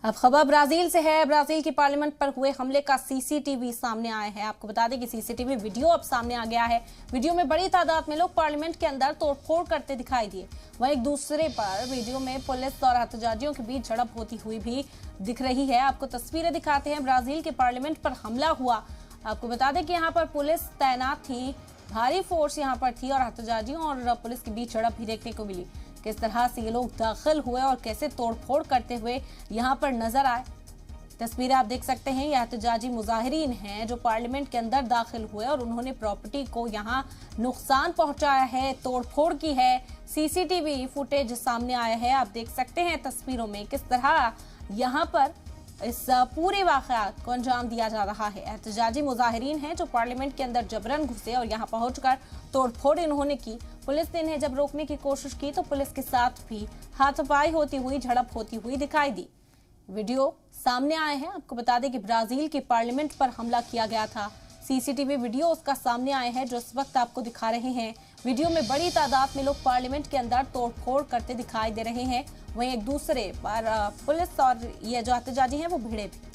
अब खबर ब्राजील से है। ब्राजील की पार्लियामेंट पर हुए हमले का सीसीटीवी सामने आया है। आपको बता दें कि सीसीटीवी वीडियो अब सामने आ गया है। वीडियो में बड़ी तादाद में लोग पार्लियामेंट के अंदर तोड़फोड़ करते दिखाई दिए। वहीं एक दूसरे पर वीडियो में पुलिस और एहतजाजियों के बीच झड़प होती हुई भी दिख रही है। आपको तस्वीरें दिखाते हैं। ब्राजील के पार्लियामेंट पर हमला हुआ। आपको बता दें कि यहाँ पर पुलिस तैनात थी, भारी फोर्स यहाँ पर थी और एहतजाजियों और पुलिस के बीच झड़प भी देखने को मिली। किस तरह से ये लोग दाखिल हुए और कैसे तोड़फोड़ करते हुए यहाँ पर नजर आए, तस्वीरें आप देख सकते हैं। ये एहतजाजी मुजाहिरीन हैं जो पार्लियामेंट के अंदर दाखिल हुए और उन्होंने प्रॉपर्टी को यहाँ नुकसान पहुंचाया है, तोड़फोड़ की है। सीसीटीवी फुटेज सामने आया है। आप देख सकते हैं तस्वीरों में किस तरह यहाँ पर इस पूरे वाक़यात को अंजाम दिया जा रहा है। एहतजाजी मुजाहिरीन हैं जो पार्लियामेंट के अंदर जबरन घुसे और यहाँ पहुंचकर तोड़फोड़ इन्होंने की। पुलिस ने इन्हें जब रोकने की कोशिश की तो पुलिस के साथ भी हाथापाई होती हुई, झड़प होती हुई दिखाई दी। वीडियो सामने आए हैं। आपको बता दें कि ब्राजील की पार्लियामेंट पर हमला किया गया था। सीसीटीवी वीडियो उसका सामने आए हैं जो इस वक्त आपको दिखा रहे हैं। वीडियो में बड़ी तादाद में लोग पार्लियामेंट के अंदर तोड़फोड़ करते दिखाई दे रहे हैं। वहीं एक दूसरे पर पुलिस और ये जो एहतजाजी हैं वो भिड़े भी।